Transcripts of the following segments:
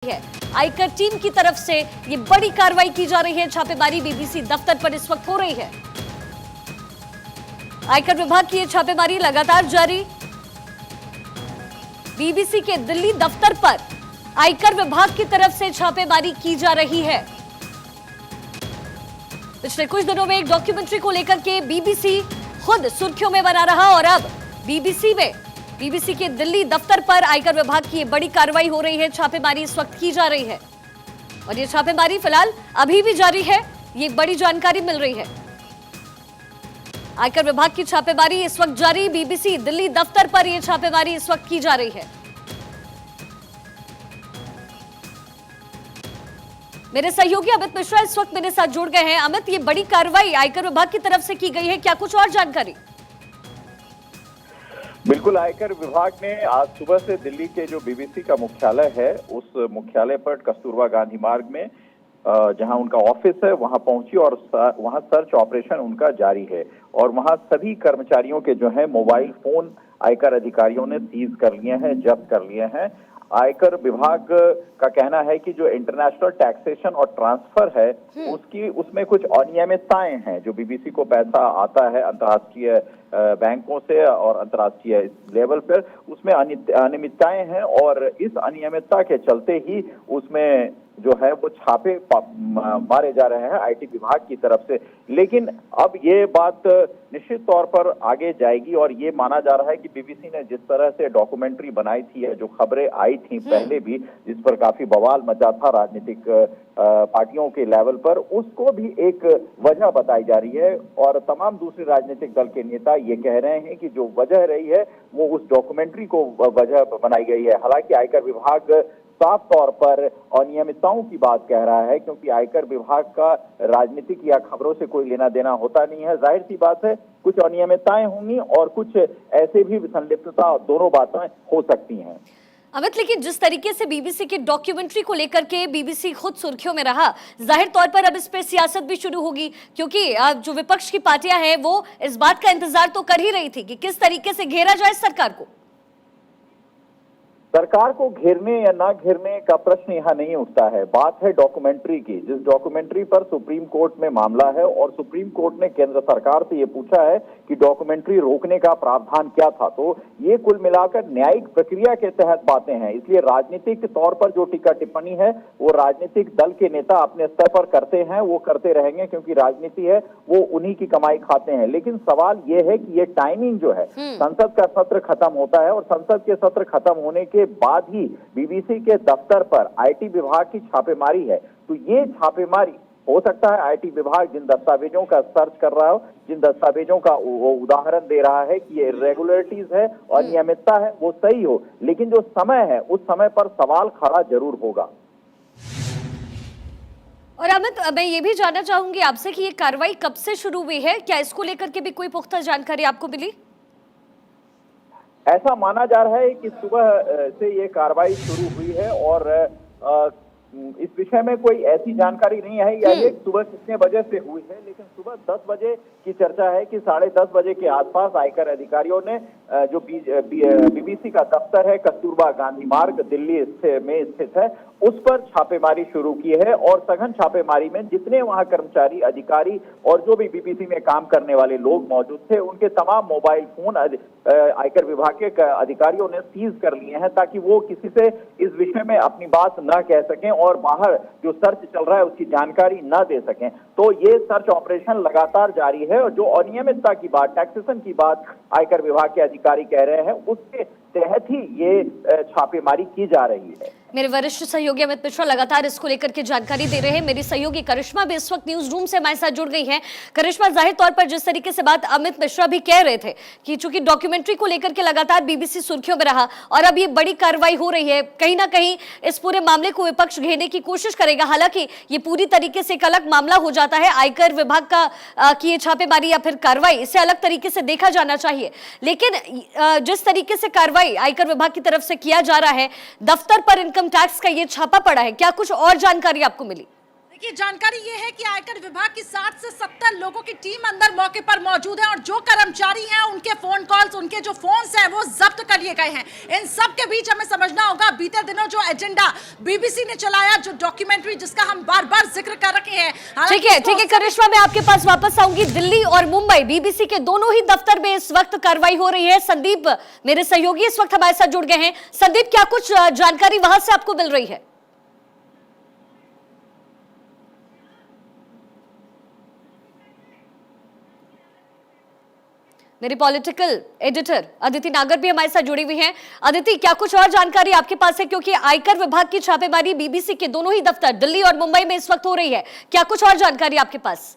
है। आयकर टीम की तरफ से ये बड़ी कार्रवाई की जा रही है। छापेमारी बीबीसी दफ्तर पर इस वक्त हो रही है। आयकर विभाग की ये छापेमारी लगातार जारी। बीबीसी के दिल्ली दफ्तर पर आयकर विभाग की तरफ से छापेमारी की जा रही है। पिछले कुछ दिनों में एक डॉक्यूमेंट्री को लेकर के बीबीसी खुद सुर्खियों में बना रहा और अब बीबीसी के दिल्ली दफ्तर पर आयकर विभाग की बड़ी कार्रवाई हो रही है। छापेमारी इस वक्त की जा रही है और ये छापेमारी फिलहाल अभी भी जारी है। ये बड़ी जानकारी मिल रही है। आयकर विभाग की छापेमारी इस वक्त जारी। बीबीसी दिल्ली दफ्तर पर यह छापेमारी इस वक्त की जा रही है। मेरे सहयोगी अमित मिश्रा इस वक्त मेरे साथ जुड़ गए हैं। अमित, ये बड़ी कार्रवाई आयकर विभाग की तरफ से की गई है, क्या कुछ और जानकारी? बिल्कुल, आयकर विभाग ने आज सुबह से दिल्ली के जो बीबीसी का मुख्यालय है उस मुख्यालय पर कस्तूरबा गांधी मार्ग में जहां उनका ऑफिस है वहां पहुंची और वहां सर्च ऑपरेशन उनका जारी है और वहां सभी कर्मचारियों के जो है मोबाइल फोन आयकर अधिकारियों ने सीज कर लिए हैं, जब्त कर लिए हैं। आयकर विभाग का कहना है कि जो इंटरनेशनल टैक्सेशन और ट्रांसफर है उसमें कुछ अनियमितताएं हैं। जो बीबीसी को पैसा आता है अंतर्राष्ट्रीय बैंकों से और अंतर्राष्ट्रीय लेवल पर, उसमें अनियमितताएं हैं और इस अनियमितता के चलते ही उसमें जो है वो छापे मारे जा रहे हैं आईटी विभाग की तरफ से। लेकिन अब ये बात निश्चित तौर पर आगे जाएगी और ये माना जा रहा है कि बीबीसी ने जिस तरह से डॉक्यूमेंट्री बनाई थी, जो खबरें आई थी पहले भी, जिस पर काफी बवाल मचा था राजनीतिक पार्टियों के लेवल पर, उसको भी एक वजह बताई जा रही है और तमाम दूसरे राजनीतिक दल के नेता ये कह रहे हैं कि जो वजह रही है वो उस डॉक्यूमेंट्री को वजह बनाई गई है। हालांकि आयकर विभाग साफ तौर पर अनियमितताओं की बात कह रहा है, क्योंकि आयकर विभाग का राजनीतिक या खबरों से कोई लेना देना होता नहीं है। जाहिर सी बात है कुछ अनियमितताएं होंगी और कुछ ऐसे भी संलिप्तता, दोनों बातें हो सकती हैं। अमित, लेकिन जिस तरीके से बीबीसी के डॉक्यूमेंट्री को लेकर के बीबीसी खुद सुर्खियों में रहा, जाहिर तौर पर अब इस पे सियासत भी शुरू होगी, क्योंकि जो विपक्ष की पार्टियां हैं वो इस बात का इंतजार तो कर ही रही थी कि किस तरीके से घेरा जाए सरकार को। सरकार को घेरने या ना घेरने का प्रश्न यहाँ नहीं उठता है। बात है डॉक्यूमेंट्री की, जिस डॉक्यूमेंट्री पर सुप्रीम कोर्ट में मामला है और सुप्रीम कोर्ट ने केंद्र सरकार से ये पूछा है कि डॉक्यूमेंट्री रोकने का प्रावधान क्या था। तो ये कुल मिलाकर न्यायिक प्रक्रिया के तहत बातें हैं, इसलिए राजनीतिक तौर पर जो टीका टिप्पणी है वो राजनीतिक दल के नेता अपने स्तर पर करते हैं, वो करते रहेंगे, क्योंकि राजनीति है वो उन्हीं की कमाई खाते हैं। लेकिन सवाल ये है कि ये टाइमिंग जो है, संसद का सत्र खत्म होता है और संसद के सत्र खत्म होने के बाद ही बीबीसी के दफ्तर पर आईटी विभाग की छापेमारी है। तो ये छापेमारी हो सकता है आईटी विभाग जिन दस्तावेजों का सर्च कर रहा हो, जिन दस्तावेजों का वो उदाहरण दे रहा है कि ये इरेगुलरिटीज है और अनियमितता है, वो सही हो, लेकिन जो समय है उस समय पर सवाल खड़ा जरूर होगा। और अमित, मैं ये भी जानना चाहूंगी आपसे कि ये कार्रवाई कब से शुरू हुई है, क्या इसको लेकर के भी कोई पुख्ता जानकारी आपको मिली? ऐसा माना जा रहा है कि सुबह से ये कार्रवाई शुरू हुई है और इस विषय में कोई ऐसी जानकारी नहीं है या ये सुबह कितने बजे से हुई है, लेकिन सुबह 10 बजे की चर्चा है कि 10:30 बजे के आसपास आयकर अधिकारियों ने जो बीबीसी का दफ्तर है कस्तूरबा गांधी मार्ग दिल्ली में स्थित है, उस पर छापेमारी शुरू की है और सघन छापेमारी में जितने वहां कर्मचारी, अधिकारी और जो भी बीबीसी में काम करने वाले लोग मौजूद थे उनके तमाम मोबाइल फोन आयकर विभाग के अधिकारियों ने सीज कर लिए हैं, ताकि वो किसी से इस विषय में अपनी बात न कह सकें और बाहर जो सर्च चल रहा है उसकी जानकारी न दे सकें। तो ये सर्च ऑपरेशन लगातार जारी है और जो अनियमितता की बात, टैक्सेशन की बात आयकर विभाग के अधिकारी कह रहे हैं, उसके तहत ही ये छापेमारी की जा रही है। मेरे वरिष्ठ सहयोगी अमित मिश्रा लगातार इसको लेकर के जानकारी दे रहे हैं। मेरी सहयोगी करिश्मा भी इस वक्त न्यूज रूम से हमारे साथ जुड़ गई हैं। करिश्मा, जाहिर तौर पर जिस तरीके से बात अमित मिश्रा भी कह रहे थे कि चूंकि डॉक्यूमेंट्री को लेकर के लगातार बीबीसी सुर्खियों में रहा और अब ये बड़ी कार्रवाई हो रही है, कहीं ना कहीं इस पूरे मामले को विपक्ष घेरने की कोशिश करेगा। हालांकि ये पूरी तरीके से एक अलग मामला हो जाता है, आयकर विभाग का की छापेमारी या फिर कार्रवाई, इसे अलग तरीके से देखा जाना चाहिए। लेकिन जिस तरीके से कार्रवाई आयकर विभाग की तरफ से किया जा रहा है, दफ्तर पर इनकम टैक्स का ये छापा पड़ा है, क्या कुछ और जानकारी आपको मिली? की जानकारी ये है कि आयकर विभाग की 60 से 70 लोगों की टीम अंदर मौके पर मौजूद है और जो कर्मचारी हैं उनके फोन कॉल्स, उनके जो फोन्स हैं वो जब्त कर लिए गए हैं। इन सब के बीच हमें समझना होगा बीते दिनों जो एजेंडा बीबीसी ने चलाया, जो डॉक्यूमेंट्री जिसका हम बार-बार जिक्र कर रखे हैं। ठीक है करिश्मा, मैं आपके पास वापस आऊंगी। दिल्ली और मुंबई बीबीसी के दोनों ही दफ्तर में इस वक्त कार्रवाई हो रही है। संदीप मेरे सहयोगी इस वक्त हमारे साथ जुड़ गए हैं। संदीप, क्या कुछ जानकारी वहां से आपको मिल रही है? मेरी पॉलिटिकल एडिटर अदिति नागर भी हमारे साथ जुड़ी हुई हैं। अदिति, क्या कुछ और जानकारी आपके पास है, क्योंकि आयकर विभाग की छापेमारी बीबीसी के दोनों ही दफ्तर दिल्ली और मुंबई में इस वक्त हो रही है। क्या कुछ और जानकारी आपके पास?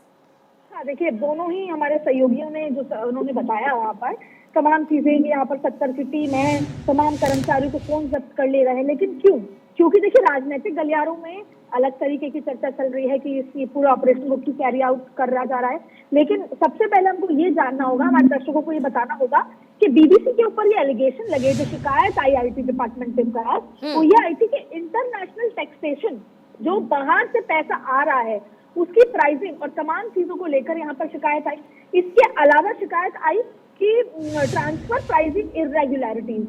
हाँ, देखिए, दोनों ही हमारे सहयोगियों ने जो उन्होंने बताया वहाँ पर तमाम चीजें, यहाँ पर 70 की टीम है, तमाम कर्मचारियों को फोन जब्त कर ले रहे हैं। लेकिन क्यों? क्योंकि देखिए, राजनीतिक गलियारों में अलग तरीके की चर्चा चल रही है कि इसकी पूरा ऑपरेशन को क्यों कैरी आउट कर रहा जा रहा है। लेकिन सबसे पहले हमको ये जानना होगा, हमारे दर्शकों को ये बताना होगा कि बीबीसी के ऊपर ये एलिगेशन लगे, जो शिकायत आई आईटी डिपार्टमेंट के पास, वो ये आई थी कि इंटरनेशनल टैक्सेशन, जो बाहर से पैसा आ रहा है उसकी प्राइसिंग और तमाम चीजों को लेकर यहाँ पर शिकायत आई। इसके अलावा शिकायत आई कि ट्रांसफर प्राइसिंग इर्रेगुलरिटीज।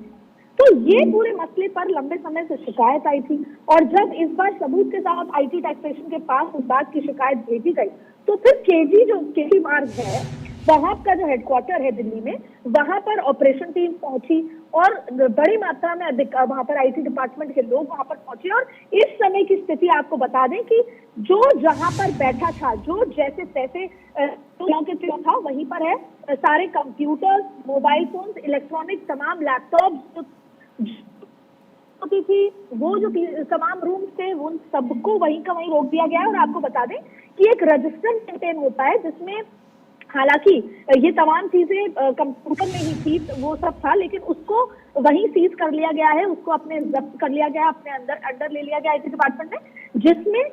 तो ये पूरे मसले पर लंबे समय से शिकायत आई थी और जब इस बार सबूत के साथ आईटी टैक्सेशन के पास उस बात की शिकायत भेजी गई, तो फिर केजी मार्ग है, वहां का जो हेडक्वार्टर है दिल्ली में, वहां पर ऑपरेशन टीम पहुंची और बड़ी मात्रा में वहां पर आईटी डिपार्टमेंट के लोग वहां पर पहुंचे। और इस समय की स्थिति आपको बता दें कि जो जहां पर बैठा था, जो जैसे तैसे था, वहीं पर है सारे कंप्यूटर्स, मोबाइल फोन्स, इलेक्ट्रॉनिक तमाम लैपटॉप होती थी, वो जो तमाम रूम्स थे उन सबको वहीं का वहीं रोक दिया गया है। और आपको बता दें कि एक रजिस्टर मेंटेन होता है जिसमें हालांकि ये तमाम चीजें कंप्यूटर में ही थी, वो सब था, लेकिन उसको वहीं सीज कर लिया गया है, उसको अपने जब्त कर लिया गया, अपने अंडर ले लिया गया आईटी डिपार्टमेंट ने, जिसमें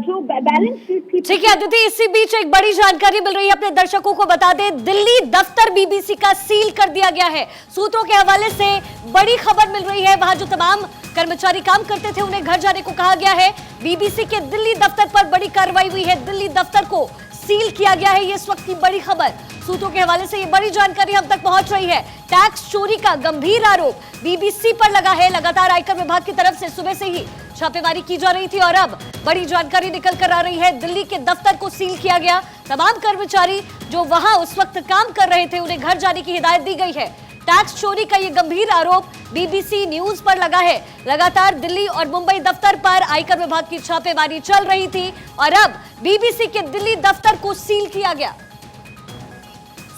जो बैलेंस शीट थी। ठीक है अदिति, इसी बीच एक बड़ी जानकारी मिल रही है, अपने दर्शकों को बता दें, दिल्ली दफ्तर बीबीसी का सील कर दिया गया है। सूत्रों के हवाले से बड़ी खबर मिल रही है, वहां जो तमाम कर्मचारी काम करते थे उन्हें घर जाने को कहा गया है। बीबीसी के दिल्ली दफ्तर पर बड़ी कार्रवाई हुई है, दिल्ली दफ्तर को सील किया गया है, ये इस वक्त की बड़ी खबर। सूत्रों के हवाले से ये बड़ी जानकारी हम तक पहुंच रही है। टैक्स चोरी का गंभीर आरोप बीबीसी पर लगा है। लगातार आयकर विभाग की तरफ से सुबह से ही छापेमारी की जा रही थी और अब बड़ी जानकारी निकल कर आ रही है, दिल्ली के दफ्तर को सील किया गया। तमाम कर्मचारी जो वहां उस वक्त काम कर रहे थे उन्हें घर जाने की हिदायत दी गई है। टैक्स चोरी का ये गंभीर आरोप बीबीसी न्यूज पर लगा है। लगातार दिल्ली और मुंबई दफ्तर पर आयकर विभाग की छापेमारी चल रही थी और अब बीबीसी के दिल्ली दफ्तर को सील किया गया।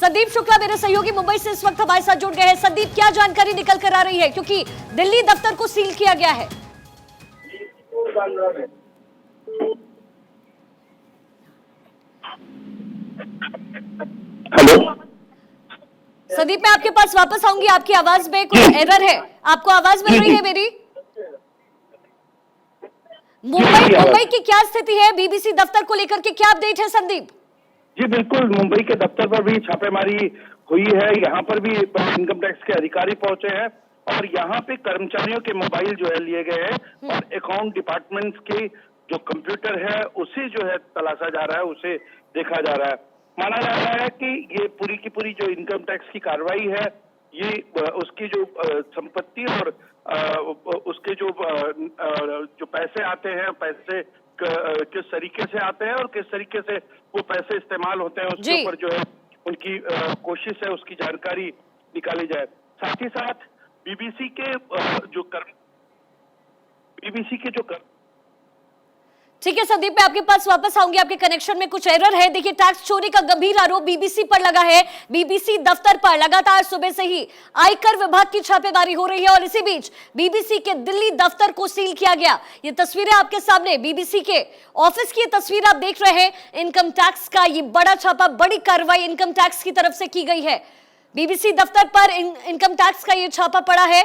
संदीप शुक्ला मेरे सहयोगी मुंबई से इस वक्त हमारे साथ जुड़ गए हैं। संदीप, क्या जानकारी निकल कर आ रही है, क्योंकि दिल्ली दफ्तर को सील किया गया है? हेलो संदीप, मैं आपके पास वापस आऊंगी, आपकी आवाज में कुछ एरर है। आपको आवाज मिल रही है मेरी? मुंबई की क्या स्थिति है, बीबीसी दफ्तर को लेकर के क्या अपडेट है संदीप? जी बिल्कुल, मुंबई के दफ्तर पर भी छापेमारी हुई है। यहाँ पर भी इनकम टैक्स के अधिकारी पहुंचे हैं और यहाँ पे कर्मचारियों के मोबाइल जो है लिए गए हैं और अकाउंट डिपार्टमेंट के जो कंप्यूटर है उसे जो है तलाशा जा रहा है, उसे देखा जा रहा है। माना जा रहा है कि ये पूरी की पूरी जो इनकम टैक्स की कार्रवाई है, ये उसकी जो संपत्ति और उसके जो पैसे आते हैं, पैसे किस तरीके से आते हैं और किस तरीके से वो पैसे इस्तेमाल होते हैं, उसके ऊपर जो है उनकी कोशिश है उसकी जानकारी निकाली जाए। साथ ही साथ बीबीसी के जो ठीक है संदीप, मैं आपके पास वापस आऊंगी, आपके कनेक्शन में कुछ एरर है। देखिए, टैक्स चोरी का गंभीर आरोप बीबीसी पर लगा है। बीबीसी दफ्तर पर लगातार सुबह से ही आयकर विभाग की छापेमारी हो रही है और इसी बीच बीबीसी के दिल्ली दफ्तर को सील किया गया। ये तस्वीरें आपके सामने बीबीसी के ऑफिस की तस्वीर आप देख रहे हैं। इनकम टैक्स का ये बड़ा छापा, बड़ी कार्रवाई इनकम टैक्स की तरफ से की गई है। बीबीसी दफ्तर पर इनकम टैक्स का ये छापा पड़ा है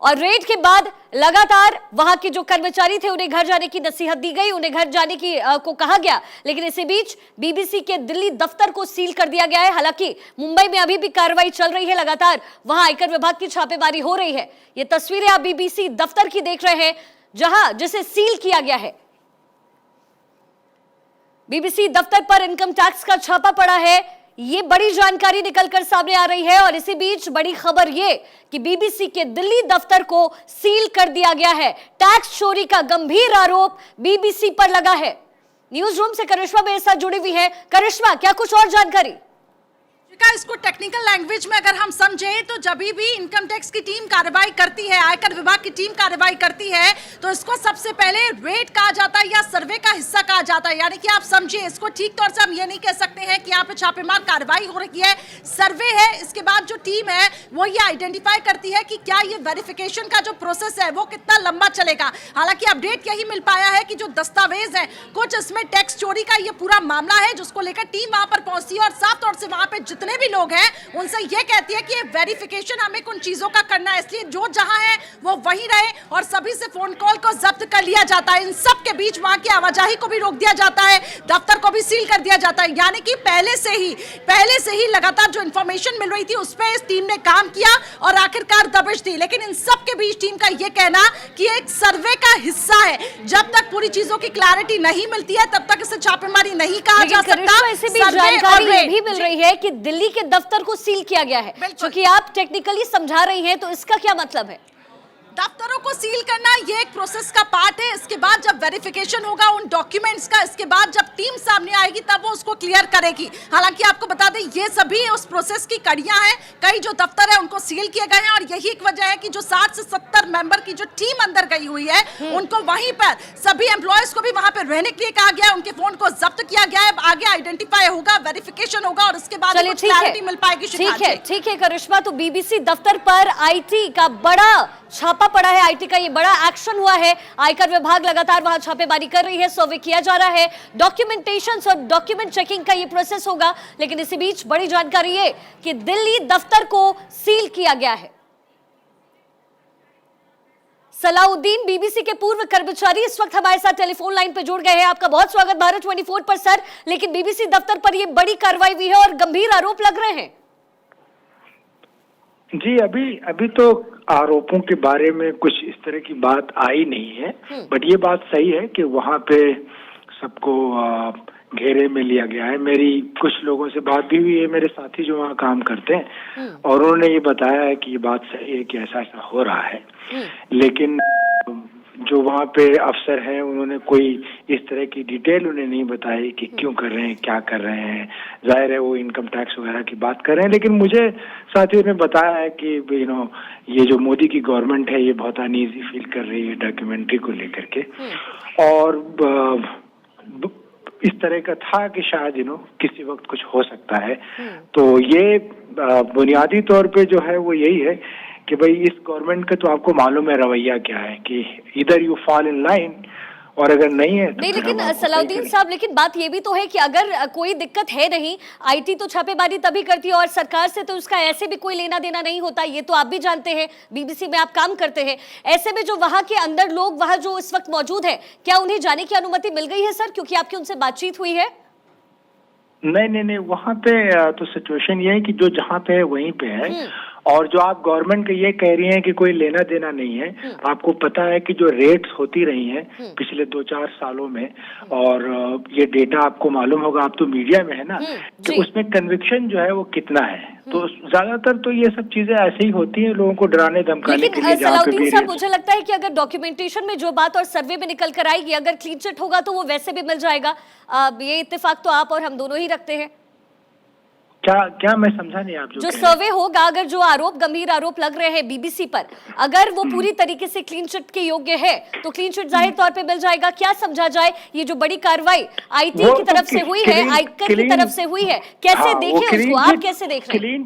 और रेड के बाद लगातार वहां के जो कर्मचारी थे उन्हें घर जाने की नसीहत दी गई, उन्हें घर जाने की को कहा गया। लेकिन इसी बीच बीबीसी के दिल्ली दफ्तर को सील कर दिया गया है। हालांकि मुंबई में अभी भी कार्रवाई चल रही है, लगातार वहां आयकर विभाग की छापेमारी हो रही है। ये तस्वीरें आप बीबीसी दफ्तर की देख रहे हैं, जिसे सील किया गया है। बीबीसी दफ्तर पर इनकम टैक्स का छापा पड़ा है, ये बड़ी जानकारी निकलकर सामने आ रही है। और इसी बीच बड़ी खबर ये कि बीबीसी के दिल्ली दफ्तर को सील कर दिया गया है। टैक्स चोरी का गंभीर आरोप बीबीसी पर लगा है। न्यूज रूम से करिश्मा मेरे साथ जुड़ी हुई है। करिश्मा, क्या कुछ और जानकारी? इसको टेक्निकल लैंग्वेज में अगर हम समझे तो जब भी इनकम टैक्स की टीम कार्रवाई करती है, आयकर विभाग की टीम कार्रवाई करती है, तो इसको सबसे पहले रेड कहा जाता है या सर्वे का हिस्सा कहा जाता है। यानी कि आप समझिए, इसको ठीक तौर से हम ये नहीं कह सकते हैं कि यहाँ पे छापेमार कार्रवाई हो रही है, सर्वे है। इसके बाद जो टीम है वो ये आइडेंटिफाई करती है कि क्या ये वेरिफिकेशन का जो प्रोसेस है वो कितना लंबा चलेगा। हालांकि अपडेट यही मिल पाया है कि जो दस्तावेज है, कुछ इसमें टैक्स चोरी का ये पूरा मामला है जिसको लेकर टीम वहां पर पहुंचती है और साफ तौर से वहां पे जितने भी लोग हैं उनसे ये कहती है कि ये वेरिफिकेशन हमें कुछ चीजों का करना है, इसलिए जो जहां है वो वहीं रहे और सभी से फोन कॉल को जब्त कर लिया जाता है। इन सब के बीच वहां की आवाजाही को भी रोक दिया जाता है, दफ्तर को भी सील कर दिया जाता है। यानी कि पहले से ही लगातार जो इंफॉर्मेशन मिल रही थी उस पर इस टीम ने काम किया और आखिरकार दबिश दी। लेकिन इन सब के बीच टीम का यह कहना कि एक सर्वे का हिस्सा है, जब तक पूरी चीजों की क्लैरिटी नहीं मिलती है तब तक इसे छापेमारी नहीं कहा जा सकता। ऐसे भी जानकारी ये भी मिल रही है कि दिल्ली के दफ्तर को सील किया गया है, क्योंकि आप टेक्निकली समझा रही हैं, तो इसका क्या मतलब है? दफ्तरों को सील करना ये एक प्रोसेस का पार्ट है। इसके बाद जब वेरिफिकेशन होगा उन डॉक्यूमेंट्स का, इसके बाद जब टीम सामने आएगी तब वो उसको क्लियर करेगी। हालांकि आपको बता दें ये सभी उस प्रोसेस की कड़ियां हैं। कई जो दफ्तर है उनको सील किए गए हैं और यही एक वजह है कि जो 60 से 70 मेंबर की जो टीम अंदर गई हुई है उनको वहीं पर सभी एम्प्लॉयज को भी वहां पर रहने के लिए कहा गया है। उनके फोन को जब्त किया गया है। आगे आइडेंटिफाई होगा, वेरिफिकेशन होगा और उसके बाद क्लैरिटी मिल पाएगी। ठीक है करिश्मा, तो बीबीसी दफ्तर पर आईटी का बड़ा छापा पड़ा है, आईटी का ये बड़ा एक्शन हुआ है। आयकर विभाग लगातार वहां छापेमारी कर रही है, सर्वे किया जा रहा है, डॉक्यूमेंटेशन और डॉक्यूमेंट चेकिंग का ये प्रोसेस होगा। लेकिन इसी बीच बड़ी जानकारी है कि दिल्ली दफ्तर को सील किया गया है। सलाउद्दीन, बीबीसी के पूर्व कर्मचारी, इस वक्त हमारे साथ टेलीफोन लाइन पे जुड़ गए हैं। आपका बहुत स्वागत भारत 24 पर सर। लेकिन बीबीसी दफ्तर पर यह बड़ी कार्रवाई हुई है और गंभीर आरोप लग रहे हैं। जी, अभी तो आरोपों के बारे में कुछ इस तरह की बात आई नहीं है, बट ये बात सही है कि वहाँ पे सबको घेरे में लिया गया है। मेरी कुछ लोगों से बात भी हुई है, मेरे साथी जो वहाँ काम करते हैं, और उन्होंने ये बताया है कि ये बात सही है कि ऐसा ऐसा हो रहा है। लेकिन जो वहाँ पे अफसर हैं उन्होंने कोई इस तरह की डिटेल उन्हें नहीं बताई कि क्यों कर रहे हैं, क्या कर रहे हैं। जाहिर है वो इनकम टैक्स वगैरह की बात कर रहे हैं, लेकिन मुझे साथियों ने बताया है कि ये जो मोदी की गवर्नमेंट है ये बहुत अनईजी फील कर रही है डॉक्यूमेंट्री को लेकर के। और इस तरह का था कि शायद किसी वक्त कुछ हो सकता है। तो ये बुनियादी तौर पे जो है वो यही है कि भाई इस गवर्नमेंट का तो आपको मालूम है रवैया क्या है कि इधर यू फॉल इन लाइन, और अगर नहीं है तो नहीं। लेकिन सलाउद्दीन साहब, लेकिन बात ये भी तो है कि अगर कोई दिक्कत है नहीं, आईटी तो छापेमारी तभी करती है और सरकार से तो उसका ऐसे भी कोई लेना देना नहीं होता, ये तो आप भी जानते हैं, बीबीसी में आप काम करते हैं। ऐसे में जो वहां के अंदर लोग वहां जो इस वक्त मौजूद है, क्या उन्हें जाने की अनुमति मिल गई है सर, क्योंकि आपकी उनसे बातचीत हुई है? नहीं, वहाँ पे तो सिचुएशन ये है कि जो जहाँ पे है वहीं पे है। और जो आप गवर्नमेंट के ये कह रही हैं कि कोई लेना देना नहीं है, आपको पता है कि जो रेट्स होती रही हैं पिछले 2-4 सालों में, और ये डेटा आपको मालूम होगा, आप तो मीडिया में है ना, कि उसमें कन्विक्शन जो है वो कितना है। तो ज्यादातर तो ये सब चीजें ऐसे ही होती हैं, लोगों को डराने धमकाने के लिए। सलाउद्दीन साहब, मुझे लगता है कि अगर डॉक्यूमेंटेशन में जो बात और सर्वे में निकल कर आएगी, अगर क्लीन चिट होगा तो वो वैसे भी मिल जाएगा। ये इत्तेफाक तो आप और हम दोनों ही रखते हैं। क्या मैं समझा नहीं आप जो सर्वे होगा, अगर जो गंभीर आरोप लग रहे हैं बीबीसी पर, अगर वो पूरी तरीके से क्लीन चिट के योग्य है तो क्लीन चिट जाहिर तौर पे मिल जाएगा। क्या समझा जाए, ये जो बड़ी कार्रवाई आईटी की तरफ से हुई है, आयकर की तरफ से हुई है, कैसे देखें उसको, आप कैसे देख रहे हैं?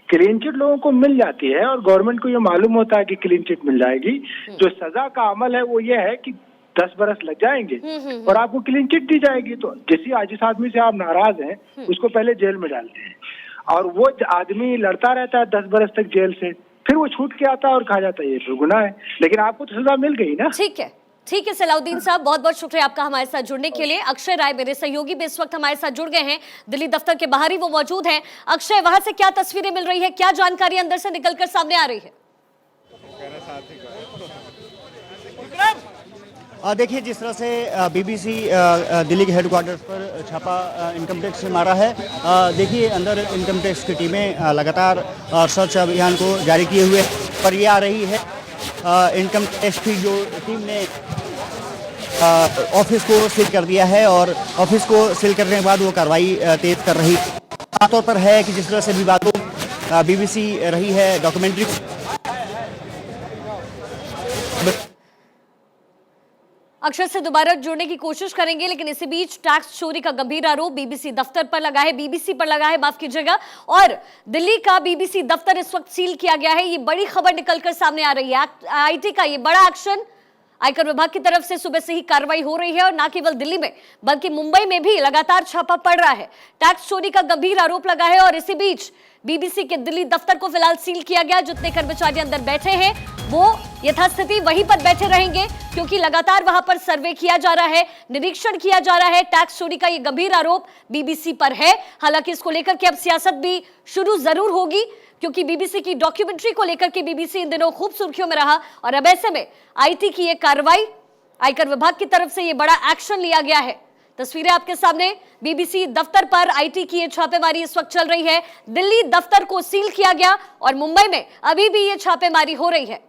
क्लीन चिट लोगों को मिल जाती है और गवर्नमेंट को ये मालूम होता है कि क्लीन चिट मिल जाएगी। जो सजा का अमल है वो ये है कि 10 बरस लग जाएंगे और आपको क्लीन चिट दी जाएगी। तो जिस आदमी से आप नाराज हैं उसको पहले जेल में डालते हैं, और वो आदमी लड़ता रहता है 10 बरस तक जेल से, फिर वो छूट के आता है और कहा जाता है ये गुनाह है, लेकिन आपको तो सजा मिल गई ना। ठीक है सलाउद्दीन साहब, बहुत बहुत शुक्रिया आपका हमारे साथ जुड़ने के लिए। अक्षय राय मेरे सहयोगी भी इस वक्त हमारे साथ जुड़ गए हैं, दिल्ली दफ्तर के बाहर ही वो मौजूद हैं। अक्षय, वहां से क्या तस्वीरें मिल रही है, क्या जानकारी अंदर से निकलकर सामने आ रही है? देखिए, जिस तरह से बीबीसी दिल्ली के हेडक्वार्टर्स पर छापा इनकम टैक्स से मारा है, देखिए अंदर इनकम टैक्स की टीमें लगातार सर्च अभियान को जारी किए हुए पर ये आ रही है। इनकम टैक्स की जो टीम ने ऑफिस को सील कर दिया है और ऑफिस को सील करने के बाद वो कार्रवाई तेज कर रही आमतौर पर है कि जिस तरह से विवादों बीबीसी रही है डॉक्यूमेंट्री। अक्षय से दोबारा जुड़ने की कोशिश करेंगे, लेकिन इसी बीच टैक्स चोरी का गंभीर आरोप बीबीसी दफ्तर पर लगा है, बीबीसी पर लगा है, माफ कीजिएगा, और दिल्ली का बीबीसी दफ्तर इस वक्त सील किया गया है। ये बड़ी खबर निकलकर सामने आ रही है। आईटी का ये बड़ा एक्शन, आयकर विभाग की तरफ से सुबह से ही कार्रवाई हो रही है और न केवल दिल्ली में बल्कि मुंबई में भी लगातार छापा पड़ रहा है। टैक्स चोरी का गंभीर आरोप लगा है और इसी बीच बीबीसी के दिल्ली दफ्तर को फिलहाल सील किया गया। जितने कर्मचारी अंदर बैठे हैं वो यथास्थिति वहीं पर बैठे रहेंगे, क्योंकि लगातार वहां पर सर्वे किया जा रहा है, निरीक्षण किया जा रहा है। टैक्स चोरी का ये गंभीर आरोप बीबीसी पर है। हालांकि इसको लेकर के अब सियासत भी शुरू जरूर होगी, क्योंकि बीबीसी की डॉक्यूमेंट्री को लेकर के बीबीसी इन दिनों खूब सुर्खियों में रहा और अब ऐसे में आईटी की ये कार्रवाई, आयकर विभाग की तरफ से ये बड़ा एक्शन लिया गया है। तस्वीरें आपके सामने, बीबीसी दफ्तर पर आईटी की ये छापेमारी इस वक्त चल रही है। दिल्ली दफ्तर को सील किया गया और मुंबई में अभी भी ये छापेमारी हो रही है।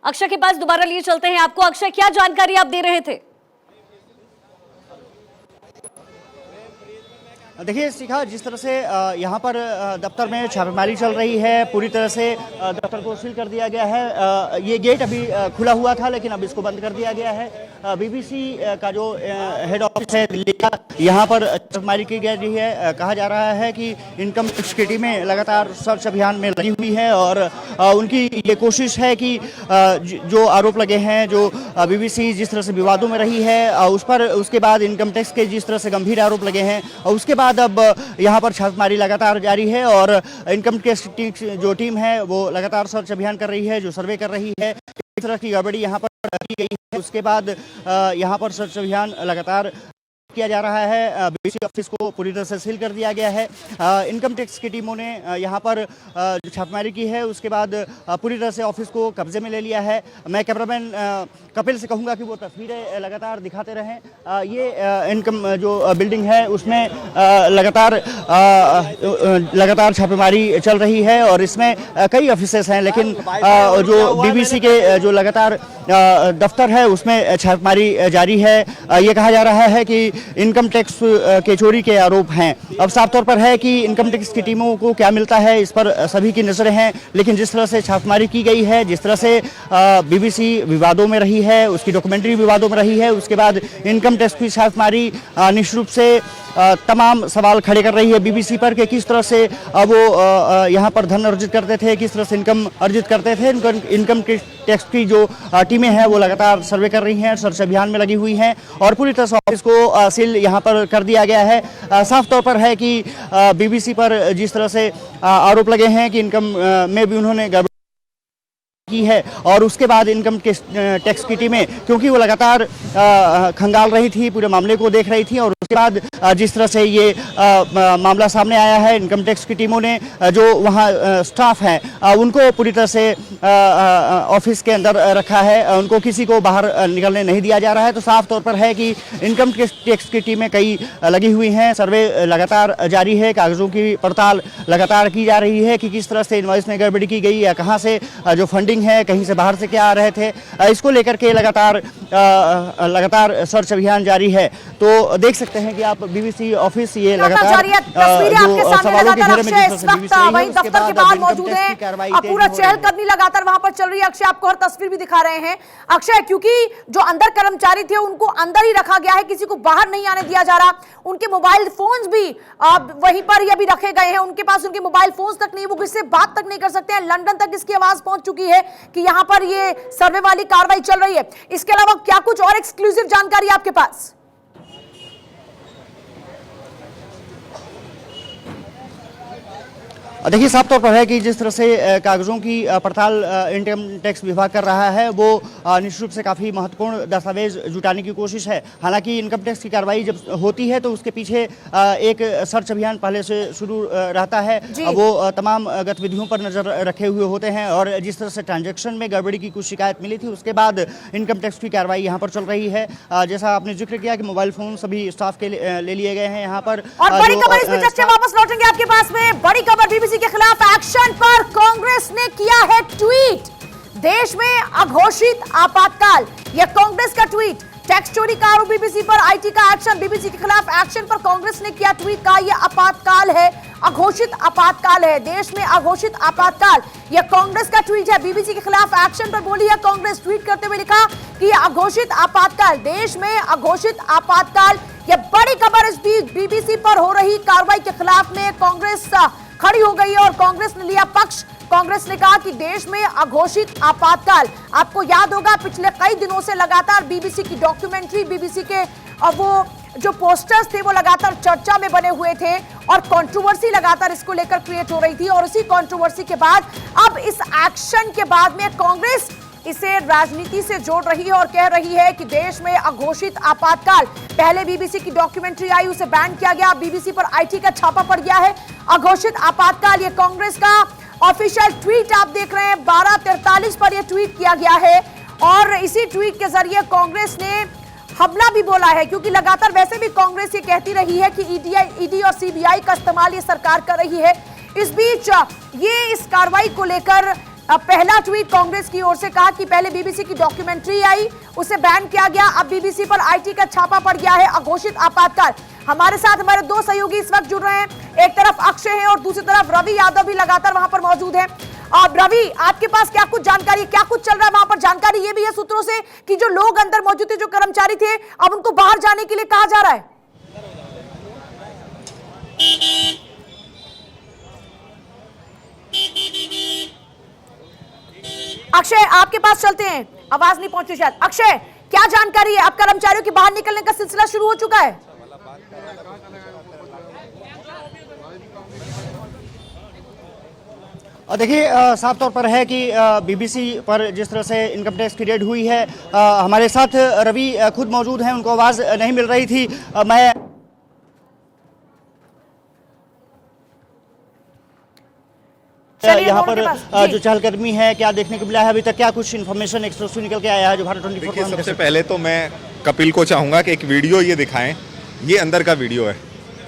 अक्षय के पास दोबारा लिए चलते हैं आपको। अक्षय, क्या जानकारी आप दे रहे थे? देखिए शिखा, जिस तरह से यहाँ पर दफ्तर में छापेमारी चल रही है, पूरी तरह से दफ्तर को सील कर दिया गया है। ये गेट अभी खुला हुआ था लेकिन अब इसको बंद कर दिया गया है। बीबीसी का जो हेड ऑफिस है दिल्ली का, यहाँ पर छापेमारी की गई है। कहा जा रहा है कि इनकम टैक्स की टीमें लगातार सर्च अभियान में लगी हुई है और उनकी ये कोशिश है कि जो आरोप लगे हैं, जो बीबीसी जिस तरह से विवादों में रही है उस पर, उसके बाद इनकम टैक्स के जिस तरह से गंभीर आरोप लगे हैं, उसके बाद अब यहाँ पर छापेमारी लगातार जारी है और इनकम टैक्स जो टीम है वो लगातार सर्च अभियान कर रही है, जो सर्वे कर रही है। इस तरह की गड़बड़ी यहाँ पर की गई है। उसके बाद यहाँ पर सर्च अभियान लगातार किया जा रहा है। बीबीसी ऑफिस को पूरी तरह से सील कर दिया गया है। इनकम टैक्स की टीमों ने यहाँ पर जो छापेमारी की है उसके बाद पूरी तरह से ऑफिस को कब्जे में ले लिया है। मैं कैमरामैन कपिल से कहूँगा कि वो तस्वीरें लगातार दिखाते रहें। ये इनकम जो बिल्डिंग है उसमें लगातार छापेमारी चल रही है और इसमें कई ऑफिसेस हैं, लेकिन जो बीबीसी के जो लगातार दफ्तर है उसमें छापेमारी जारी है। ये कहा जा रहा है कि इनकम टैक्स के चोरी के आरोप हैं। अब साफ तौर पर है कि इनकम टैक्स की टीमों को क्या मिलता है इस पर सभी की नजरें हैं, लेकिन जिस तरह से छापेमारी की गई है, जिस तरह से बीबीसी विवादों में रही है, उसकी डॉक्यूमेंट्री विवादों में रही है, उसके बाद इनकम टैक्स की छापेमारी निश्चित रूप से तमाम सवाल खड़े कर रही है बीबीसी पर कि किस तरह से वो यहाँ पर धन अर्जित करते थे, किस तरह से इनकम अर्जित करते थे। इनकम टैक्स की जो टीमें हैं वो लगातार सर्वे कर रही हैं, सर्च अभियान में लगी हुई हैं और पूरी तरह से ऑफिस को सील यहाँ पर कर दिया गया है। साफ तौर पर है कि बीबीसी पर जिस तरह से आरोप लगे हैं कि इनकम में भी उन्होंने गड़बड़ी की है और उसके बाद इनकम टैक्स की टीमें, क्योंकि वो लगातार खंगाल रही थी, पूरे मामले को देख रही थी और उसके बाद जिस तरह से ये मामला सामने आया है, इनकम टैक्स की टीमों ने जो वहाँ स्टाफ है उनको पूरी तरह से ऑफिस के अंदर रखा है, उनको किसी को बाहर निकलने नहीं दिया जा रहा है। तो साफ तौर पर है कि इनकम टैक्स की टीमें कई लगी हुई हैं, सर्वे लगातार जारी है, कागजों की पड़ताल लगातार की जा रही है कि किस तरह से इनवॉइस में गड़बड़ी की गई या कहाँ से जो फंडिंग है, कहीं से बाहर से क्या आ रहे थे, इसको लेकर के लगातार सर्च अभियान जारी है। तो देख सकते हैं कि आप बीबीसी ऑफिस ये लगातार जो सवालों के घेरे में जिस तरह से वही दफ्तर के बाहर मौजूद है, पूरा चहलकदमी लगातार वहां पर चल रही है। अक्षय आपको हर तस्वीर भी दिखा रहे हैं। अक्षय, क्योंकि जो अंदर कर्मचारी थे उनको अंदर ही रखा गया है, किसी को बाहर नहीं आने दिया जा रहा। उनके मोबाइल फोन्स भी वहीं पर ही अभी रखे गए हैं, उनके पास उनके मोबाइल फोन्स तक नहीं, वो किसी से बात तक नहीं कर सकते हैं। लंदन तक इसकी आवाज पहुंच चुकी है कि यहां पर ये सर्वे वाली कार्रवाई चल रही है। इसके अलावा क्या कुछ और एक्सक्लूसिव जानकारी आपके पास? देखिए, साफ तौर पर है कि जिस तरह से कागजों की पड़ताल इनकम टैक्स विभाग कर रहा है, वो निश्चित रूप से काफ़ी महत्वपूर्ण दस्तावेज जुटाने की कोशिश है। हालांकि इनकम टैक्स की कार्रवाई जब होती है तो उसके पीछे एक सर्च अभियान पहले से शुरू रहता है। वो तमाम गतिविधियों पर नज़र रखे हुए होते हैं और जिस तरह से ट्रांजैक्शन में गड़बड़ी की कुछ शिकायत मिली थी, उसके बाद इनकम टैक्स की कार्रवाई यहाँ पर चल रही है। जैसा आपने जिक्र किया कि मोबाइल फोन सभी स्टाफ के ले लिए गए हैं यहाँ पर। और बड़ी खबर, इसमें चर्चा वापस लौटेंगे आपके पास में। बड़ी खबर, बीबीसी के खिलाफ एक्शन पर कांग्रेस ने किया है ट्वीट। देश में अघोषित आपातकाल, यह कांग्रेस का ट्वीट। टैक्स चोरी का आरोप बीबीसी पर, आईटी का एक्शन, बीबीसी के खिलाफ एक्शन पर कांग्रेस ने किया ट्वीट। का यह आपातकाल है, अघोषित आपातकाल है, देश में अघोषित आपातकाल, यह कांग्रेस का ट्वीट है। बीबीसी के खिलाफ एक्शन पर बोली है कांग्रेस। ट्वीट करते हुए लिखा कि यह अघोषित आपातकाल, देश में अघोषित आपातकाल। यह बड़ी खबर। इस बीच बीबीसी पर हो रही कार्रवाई के खिलाफ में कांग्रेस खड़ी हो गई है और कांग्रेस ने लिया पक्ष। कांग्रेस ने कहा कि देश में अघोषित आपातकाल। आपको याद होगा पिछले कई दिनों से लगातार बीबीसी की डॉक्यूमेंट्री, बीबीसी के वो जो पोस्टर्स थे वो लगातार चर्चा में बने हुए थे और कंट्रोवर्सी लगातार इसको लेकर क्रिएट हो रही थी। और उसी कंट्रोवर्सी के बाद अब इस एक्शन के बाद में कांग्रेस इसे राजनीति से जोड़ रही है और कह रही है कि देश में अघोषित आपातकाल। पहले बीबीसी की डॉक्यूमेंट्री आई, उसे बैन किया गया, अब बीबीसी पर आईटी का छापा पड़ गया है। अघोषित आपातकाल, ये कांग्रेस का ऑफिशियल ट्वीट आप देख रहे हैं। 12:43 पर यह ट्वीट किया गया है और इसी ट्वीट के जरिए कांग्रेस ने हमला भी बोला है, क्योंकि लगातार वैसे भी कांग्रेस ये कहती रही है कि ईडी और सीबीआई का इस्तेमाल ये सरकार कर रही है। इस बीच ये इस कार्रवाई को लेकर पहला ट्वीट कांग्रेस की ओर से कहा कि पहले बीबीसी की डॉक्यूमेंट्री आई, उसे बैन किया गया, अब बीबीसी पर आईटी का छापा पड़ गया है। अघोषित आपातकाल। हमारे साथ हमारे दो सहयोगी इस वक्त जुड़ रहे हैं, एक तरफ अक्षय है और दूसरी तरफ रवि यादव भी लगातार वहां पर मौजूद है। अब रवि, आपके पास क्या कुछ जानकारी, क्या कुछ चल रहा है वहां पर? जानकारी ये भी है सूत्रों से कि जो लोग अंदर मौजूद थे, जो कर्मचारी थे, अब उनको बाहर जाने के लिए कहा जा रहा है। अक्षय, आपके पास चलते हैं, आवाज नहीं पहुंची शायद। अक्षय, क्या जानकारी है? अब कर्मचारियों के बाहर निकलने का सिलसिला शुरू हो चुका है। और देखिए, साफ तौर पर है कि बीबीसी पर जिस तरह से इनकम टैक्स की रेड हुई है, हमारे साथ रवि खुद मौजूद हैं, उनको आवाज़ नहीं मिल रही थी। मैं यहाँ पर जो चहलकदमी है, क्या देखने को मिला है अभी तक? क्या कुछ इन्फॉर्मेशन एक्सक्लूसिव निकल के आया है जो भारत 24? देखिए, सबसे पहले तो मैं कपिल को चाहूँगा कि एक वीडियो ये दिखाएं, ये अंदर का वीडियो है,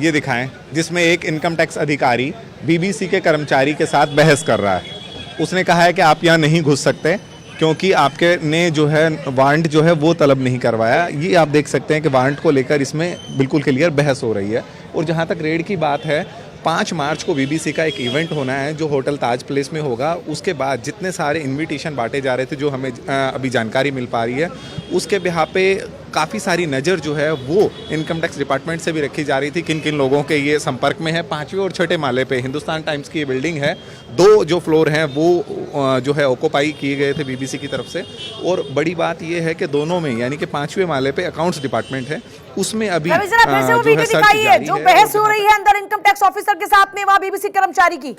ये दिखाएं, जिसमें एक इनकम टैक्स अधिकारी बीबीसी के कर्मचारी के साथ बहस कर रहा है। उसने कहा है कि आप यहाँ नहीं घुस सकते क्योंकि आपके ने जो है वारंट जो है वो तलब नहीं करवाया। ये आप देख सकते हैं कि वारंट को लेकर इसमें बिल्कुल क्लियर बहस हो रही है। और जहाँ तक रेड की बात है, 5 मार्च को बीबीसी का एक इवेंट होना है जो होटल ताज प्लेस में होगा। उसके बाद जितने सारे इनविटेशन बांटे जा रहे थे, जो हमें अभी जानकारी मिल पा रही है, उसके बिहार पे काफ़ी सारी नज़र जो है वो इनकम टैक्स डिपार्टमेंट से भी रखी जा रही थी, किन किन लोगों के ये संपर्क में है। 5वें और 6ठे माले पे हिंदुस्तान टाइम्स की ये बिल्डिंग है, 2 जो फ्लोर हैं वो जो है ऑक्यूपाई किए गए थे बीबीसी की तरफ से। और बड़ी बात ये है कि दोनों में, यानी कि 5वें माले पे अकाउंट्स डिपार्टमेंट है, उसमें अभी जो है सर्च जारी है। जो बहस हो रही है अंदर इनकम टैक्स ऑफिसर के साथ में, वहां बीबीसी कर्मचारी की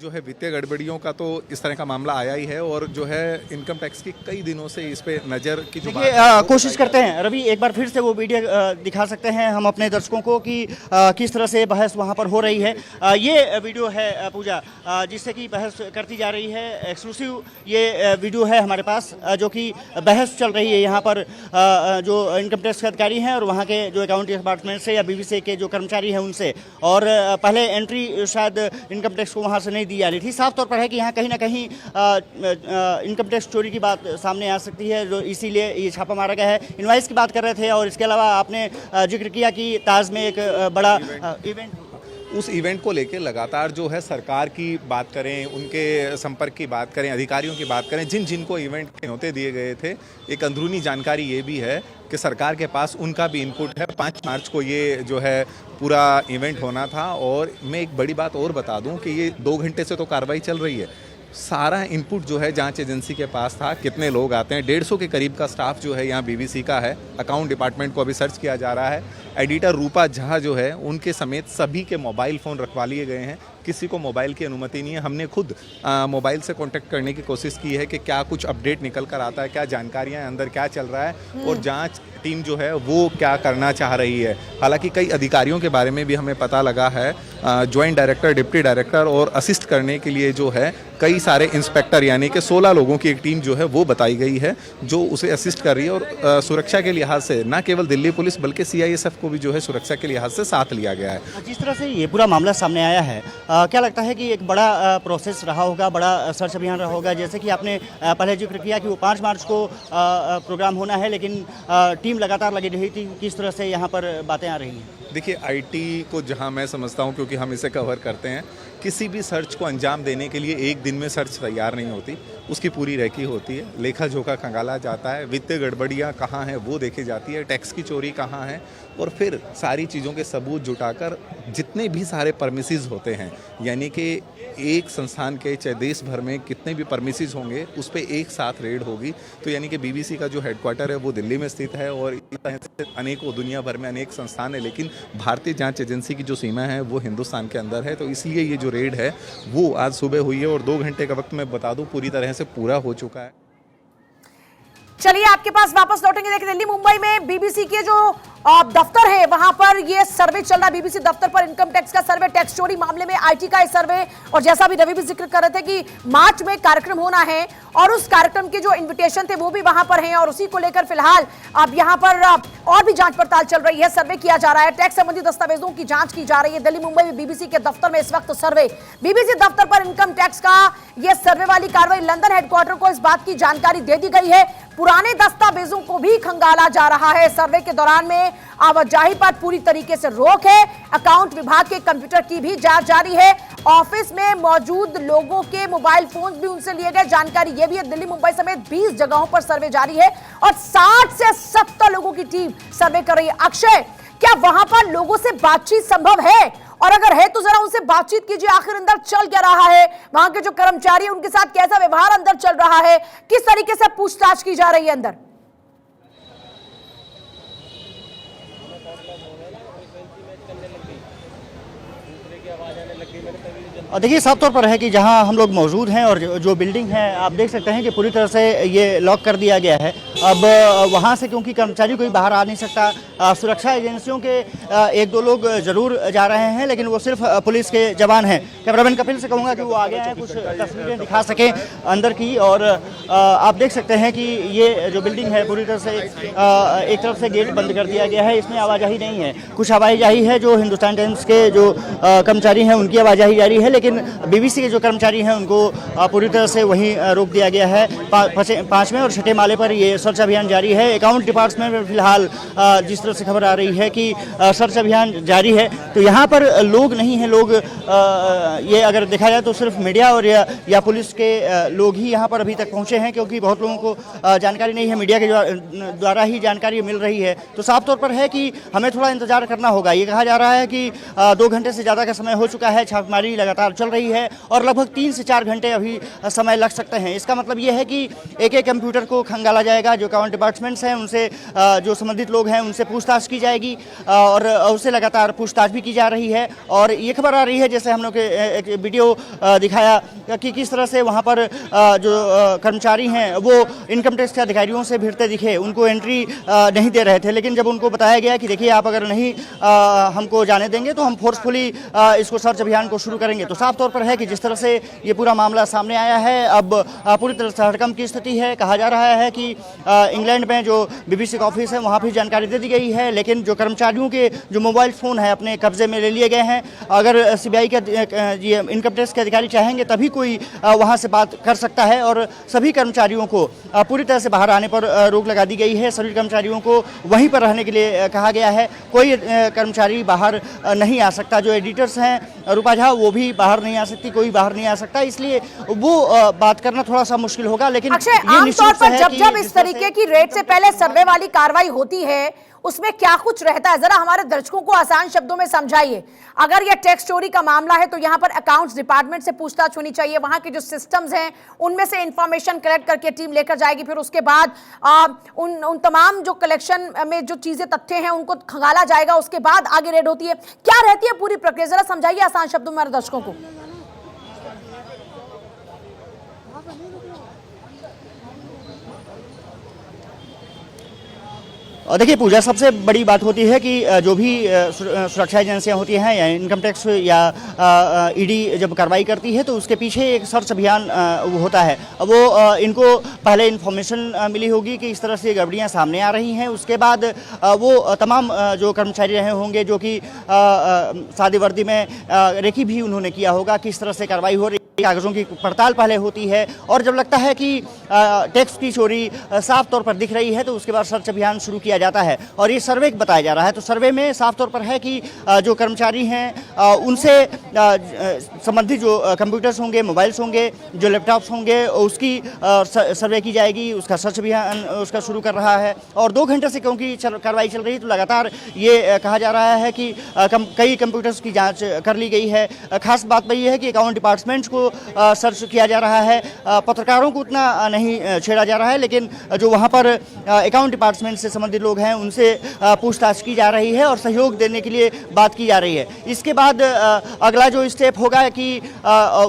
जो है वित्तीय गड़बड़ियों का तो इस तरह का मामला आया ही है और जो है इनकम टैक्स की कई दिनों से इस पे नज़र की जो कोशिश करते हैं। रवि, एक बार फिर से वो वीडियो दिखा सकते हैं हम अपने दर्शकों को कि किस तरह से बहस वहाँ पर हो रही है। ये वीडियो है पूजा, जिससे कि बहस करती जा रही है। एक्सक्लूसिव ये वीडियो है हमारे पास, जो कि बहस चल रही है यहाँ पर जो इनकम टैक्स के अधिकारी हैं और वहाँ के जो अकाउंट डिपार्टमेंट से या बीबीसी के जो कर्मचारी हैं उनसे। और पहले एंट्री शायद इनकम टैक्स को वहाँ से नहीं दी जा रही थी। साफ तौर पर है कि यहाँ कहीं ना कहीं इनकम टैक्स चोरी की बात सामने आ सकती है, जो इसीलिए ये छापा मारा गया है। इनवाइस की बात कर रहे थे और इसके अलावा आपने जिक्र किया कि ताज में एक बड़ा इवेंट, उस इवेंट को लेकर लगातार जो है सरकार की बात करें, उनके संपर्क की बात करें, अधिकारियों की बात करें, जिन जिनको इवेंट के न्योते दिए गए थे, एक अंदरूनी जानकारी ये भी है कि सरकार के पास उनका भी इनपुट है। 5 मार्च को ये जो है पूरा इवेंट होना था। और मैं एक बड़ी बात और बता दूं कि ये 2 घंटे से तो कार्रवाई चल रही है, सारा इनपुट जो है जांच एजेंसी के पास था, कितने लोग आते हैं, 150 के करीब का स्टाफ जो है यहाँ बीबीसी का है। अकाउंट डिपार्टमेंट को अभी सर्च किया जा रहा है। एडिटर रूपा झा जो है उनके समेत सभी के मोबाइल फ़ोन रखवा लिए गए हैं, किसी को मोबाइल की अनुमति नहीं है। हमने खुद मोबाइल से कांटेक्ट करने की कोशिश की है कि क्या कुछ अपडेट निकल कर आता है, क्या जानकारियां अंदर क्या चल रहा है और जांच टीम जो है वो क्या करना चाह रही है। हालांकि कई अधिकारियों के बारे में भी हमें पता लगा है, ज्वाइंट डायरेक्टर, डिप्टी डायरेक्टर और असिस्ट करने के लिए जो है कई सारे इंस्पेक्टर यानी कि 16 लोगों की एक टीम जो है वो बताई गई है जो उसे असिस्ट कर रही है। और सुरक्षा के लिहाज से न केवल दिल्ली पुलिस बल्कि CISF को भी जो है सुरक्षा के लिहाज से साथ लिया गया है। जिस तरह से ये पूरा मामला सामने आया है, क्या लगता है कि एक बड़ा प्रोसेस रहा होगा, बड़ा सर्च अभियान रहा होगा? जैसे कि आपने पहले जिक्र किया कि वो 5 मार्च को प्रोग्राम होना है, लेकिन टीम लगातार लगी रही थी। किस तरह से यहाँ पर बातें आ रही हैं? देखिए, IT को जहाँ मैं समझता हूँ, क्योंकि हम इसे कवर करते हैं, किसी भी सर्च को अंजाम देने के लिए एक दिन में सर्च तैयार नहीं होती, उसकी पूरी रेकी होती है, लेखा जोखा खंगाला जाता है, वित्तीय गड़बड़ियाँ कहाँ हैं वो देखी जाती है, टैक्स की चोरी कहाँ है, और फिर सारी चीज़ों के सबूत जुटाकर जितने भी सारे परमिसेस होते हैं, यानी कि एक संस्थान के चाहे देश भर में कितने भी परमिसेस होंगे उस पर एक साथ रेड होगी। तो यानी कि बीबीसी का जो हेडक्वार्टर है वो दिल्ली में स्थित है और इस तरह से अनेकों दुनिया भर में अनेक संस्थान है, लेकिन भारतीय जांच एजेंसी की जो सीमा है वो हिंदुस्तान के अंदर है। तो इसलिए ये जो रेड है वो आज सुबह हुई है और 2 घंटे का वक्त मैं बता दूं पूरी तरह से पूरा हो चुका है। चलिए आपके पास वापस लौटेंगे। देखिए, दिल्ली मुंबई में बीबीसी के जो दफ्तर है वहां पर ये सर्वे चल रहा है। बीबीसी दफ्तर पर इनकम टैक्स का सर्वे, टैक्स चोरी मामले में IT का सर्वे, और जैसा भी रवि भी जिक्र कर रहे थे कि मार्च में कार्यक्रम होना है और उस कार्यक्रम के जो इन्विटेशन थे वो भी वहां पर हैं और उसी को लेकर फिलहाल अब यहां पर और भी जांच पड़ताल चल रही है, सर्वे किया जा रहा है, टैक्स संबंधी दस्तावेजों की जांच की जा रही है। दिल्ली मुंबई में बीबीसी के दफ्तर में इस वक्त सर्वे, बीबीसी दफ्तर पर इनकम टैक्स का यह सर्वे वाली कार्रवाई, लंदन हेडक्वार्टर को इस बात की जानकारी दे दी गई है, पुराने दस्तावेजों को भी खंगाला जा रहा है। सर्वे के दौरान में आवाजाही पर पूरी तरीके से रोक है। अकाउंट विभाग के कंप्यूटर की भी जांच जारी है। ऑफिस में मौजूद लोगों के मोबाइल फोन भी उनसे लिए गए। जानकारी यह भी है, दिल्ली मुंबई समेत 20 जगहों पर सर्वे जारी है और 60 से 70 लोगों की टीम सर्वे कर रही है। अक्षय, क्या वहां पर लोगों से बातचीत संभव है? और अगर है तो जरा उनसे बातचीत कीजिए, आखिर अंदर चल क्या रहा है, वहां के जो कर्मचारी हैं उनके साथ कैसा व्यवहार अंदर चल रहा है, किस तरीके से पूछताछ की जा रही है अंदर? और देखिए, साफ तौर पर है कि जहां हम लोग मौजूद हैं और जो बिल्डिंग है आप देख सकते हैं कि पूरी तरह से ये लॉक कर दिया गया है। अब वहां से क्योंकि कर्मचारी कोई बाहर आ नहीं सकता, सुरक्षा एजेंसियों के 1-2 लोग जरूर जा रहे हैं, लेकिन वो सिर्फ पुलिस के जवान हैं। कैमरामैन कपिल से कहूँगा कि वो आगे आए, कुछ तस्वीरें दिखा सकें अंदर की। और आप देख सकते हैं कि ये जो बिल्डिंग है पूरी तरह से एक तरफ से गेट बंद कर दिया गया है, इसमें आवाजाही नहीं है। कुछ आवाजाही है जो हिंदुस्तान टाइम्स के जो कर्मचारी हैं उनकी आवाजाही जारी है, लेकिन बीबीसी के जो कर्मचारी हैं उनको पूरी तरह से वहीं रोक दिया गया है। 5वें और 6ठे माले पर ये सर्च अभियान जारी है। अकाउंट डिपार्टमेंट में फिलहाल जिस तरह से खबर आ रही है कि सर्च अभियान जारी है, तो यहाँ पर लोग नहीं हैं। लोग ये अगर देखा जाए तो सिर्फ मीडिया और या पुलिस के लोग ही यहाँ पर अभी तक पहुँचे हैं, क्योंकि बहुत लोगों को जानकारी नहीं है, मीडिया के द्वारा ही जानकारी मिल रही है। तो साफ तौर पर है कि हमें थोड़ा इंतजार करना होगा। ये कहा जा रहा है कि 2 घंटे से ज़्यादा का समय हो चुका है, छापेमारी लगातार चल रही है और लगभग 3 से 4 घंटे अभी समय लग सकते हैं। इसका मतलब ये है कि एक कंप्यूटर को खंगाला जाएगा, जो अकाउंट डिपार्टमेंट्स हैं उनसे, जो संबंधित लोग हैं उनसे पूछताछ की जाएगी और उससे लगातार पूछताछ भी की जा रही है। और ये खबर आ रही है, जैसे हम लोग एक वीडियो दिखाया कि किस तरह से वहाँ पर जो कर्मचारी हैं वो इनकम टैक्स के अधिकारियों से भिड़ते दिखे, उनको एंट्री नहीं दे रहे थे, लेकिन जब उनको बताया गया कि देखिए आप अगर नहीं हमको जाने देंगे तो हम फोर्सफुली इसको सर्च अभियान को शुरू करेंगे। तो साफ तौर पर है कि जिस तरह से ये पूरा मामला सामने आया है, अब पूरी तरह से हड़कंप की स्थिति है। कहा जा रहा है कि इंग्लैंड में जो बीबीसी का ऑफिस है वहाँ भी जानकारी दे दी गई है, लेकिन जो कर्मचारियों के जो मोबाइल फ़ोन है अपने कब्जे में ले लिए गए हैं। अगर CBI के इनकम टैक्स के अधिकारी चाहेंगे तभी कोई वहाँ से बात कर सकता है और सभी कर्मचारियों को पूरी तरह से बाहर आने पर रोक लगा दी गई है। सभी कर्मचारियों को वहीं पर रहने के लिए कहा गया है, कोई कर्मचारी बाहर नहीं आ सकता। जो एडिटर्स हैं रूपा झा वो भी बाहर नहीं आ सकती, कोई बाहर नहीं आ सकता, इसलिए वो बात करना थोड़ा सा मुश्किल होगा। लेकिन अक्षय, आमतौर पर जब इस तरीके की रेड से पहले सर्वे वाली कार्रवाई होती है उसमें क्या कुछ रहता है, जरा हमारे दर्शकों को आसान शब्दों में समझाइए। अगर यह टैक्स चोरी का मामला है तो यहाँ पर अकाउंट्स डिपार्टमेंट से पूछताछ होनी चाहिए, वहां के जो सिस्टम्स हैं उनमें से इंफॉर्मेशन कलेक्ट करके टीम लेकर जाएगी, फिर उसके बाद उन तमाम जो कलेक्शन में जो चीजें तथ्य हैं उनको खंगाला जाएगा, उसके बाद आगे रेड होती है। क्या रहती है पूरी प्रक्रिया, जरा समझाइए आसान शब्दों में हमारे दर्शकों को। और देखिए पूजा, सबसे बड़ी बात होती है कि जो भी सुरक्षा एजेंसियां होती हैं या इनकम टैक्स या ईडी जब कार्रवाई करती है तो उसके पीछे एक सर्च अभियान वो होता है। वो इनको पहले इन्फॉर्मेशन मिली होगी कि इस तरह से गड़बड़ियां सामने आ रही हैं, उसके बाद वो तमाम जो कर्मचारी रहे होंगे जो कि सादी वर्दी में रेकी भी उन्होंने किया होगा, किस तरह से कार्रवाई हो रही, कागजों की पड़ताल पहले होती है, और जब लगता है कि टैक्स की चोरी साफ तौर पर दिख रही है तो उसके बाद सर्च अभियान शुरू किया जाता है। और ये सर्वे बताया जा रहा है, तो सर्वे में साफ तौर पर है कि जो कर्मचारी हैं उनसे संबंधित जो कंप्यूटर्स होंगे, मोबाइल्स होंगे, जो लैपटॉप्स होंगे, उसकी सर्वे की जाएगी। उसका सर्च अभियान उसका शुरू कर रहा है। और 2 घंटे से क्योंकि कार्रवाई चल रही है तो लगातार ये कहा जा रहा है कि कई कंप्यूटर्स की जाँच कर ली गई है। खास बात वही है कि अकाउंट डिपार्टमेंट को सर्च किया जा रहा है, पत्रकारों को उतना नहीं छेड़ा जा रहा है, लेकिन जो वहाँ पर अकाउंट डिपार्टमेंट से संबंधित लोग हैं उनसे पूछताछ की जा रही है और सहयोग देने के लिए बात की जा रही है। इसके बाद अगला जो स्टेप होगा कि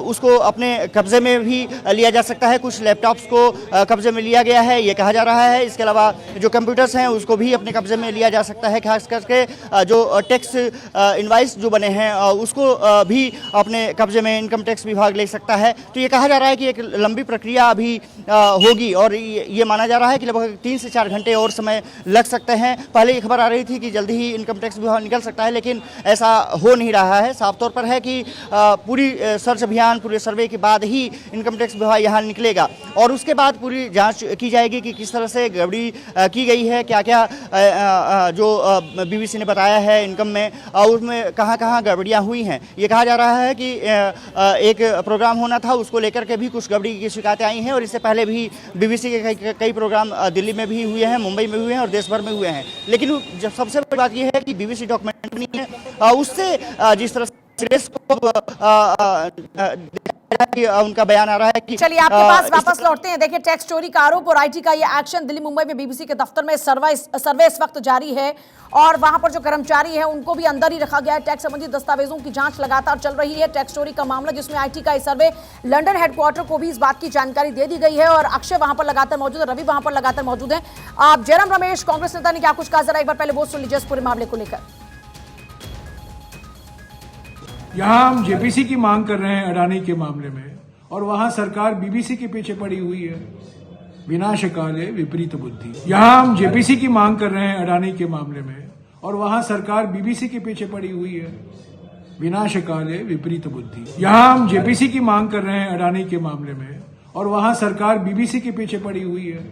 उसको अपने कब्जे में भी लिया जा सकता है। कुछ लैपटॉप्स को कब्जे में लिया गया है, ये कहा जा रहा है। इसके अलावा जो कंप्यूटर्स हैं उसको भी अपने कब्जे में लिया जा सकता है। खास करके जो टैक्स इनवाइस जो बने हैं उसको भी अपने कब्जे में इनकम टैक्स विभाग ले सकता है। तो ये कहा जा रहा है कि एक लंबी प्रक्रिया अभी होगी और ये माना जा रहा है कि लगभग 3 से 4 घंटे और समय लग सकते हैं। पहले ये खबर आ रही थी कि जल्दी ही इनकम टैक्स विभाग निकल सकता है, लेकिन ऐसा हो नहीं रहा है। साफ तौर पर है कि पूरी सर्च अभियान, पूरे सर्वे के बाद ही इनकम टैक्स विभाग यहाँ निकलेगा और उसके बाद पूरी जांच की जाएगी कि किस तरह से गड़बड़ी की गई है, क्या क्या जो बीबीसी ने बताया है इनकम में, उसमें कहाँ कहाँ गड़बड़ियाँ हुई हैं। ये कहा जा रहा है कि एक प्रोग्राम होना था, उसको लेकर के भी कुछ गड़बड़ी की शिकायतें आई हैं और इससे पहले भी बीबीसी के कई प्रोग्राम दिल्ली में भी हुए हैं, मुंबई में हुए हैं और देश भर में हुए हैं। लेकिन जब सबसे बड़ी बात यह है कि बीबीसी डॉक्यूमेंट्री है, उससे जिस तरह कि उनका बयान आ रहा है कि चलिए आपके पास वापस लौटते हैं। देखिए टैक्स चोरी का आरोप और आईटी का ये एक्शन, दिल्ली मुंबई में बीबीसी के दफ्तर में सर्वे इस वक्त जारी है और वहां पर जो कर्मचारी हैं उनको भी अंदर ही रखा गया है। टैक्स संबंधी दस्तावेजों की जांच लगातार चल रही है। टैक्स चोरी का मामला जिसमें आईटी का सर्वे, लंदन हेडक्वार्टर को भी इस बात की जानकारी दे दी गई है और अक्षय वहां पर लगातार मौजूद है, रवि वहां पर लगातार मौजूद है। आप जयराम रमेश, कांग्रेस नेता ने क्या कुछ कहा, जरा एक बार पहले वो सुन लीजिए इस पूरे मामले को लेकर। यहाँ हम जेपीसी की मांग कर रहे हैं अडानी के मामले में और वहां सरकार बीबीसी के पीछे पड़ी हुई है। विनाशकाले विपरीत बुद्धि। यहाँ हम जेपीसी की मांग कर रहे हैं अडानी के मामले में और वहां सरकार बीबीसी के पीछे पड़ी हुई है। विनाशकाले विपरीत बुद्धि। यहाँ हम जेपीसी की मांग कर रहे हैं अडानी के मामले में और वहां सरकार बीबीसी के पीछे पड़ी हुई है।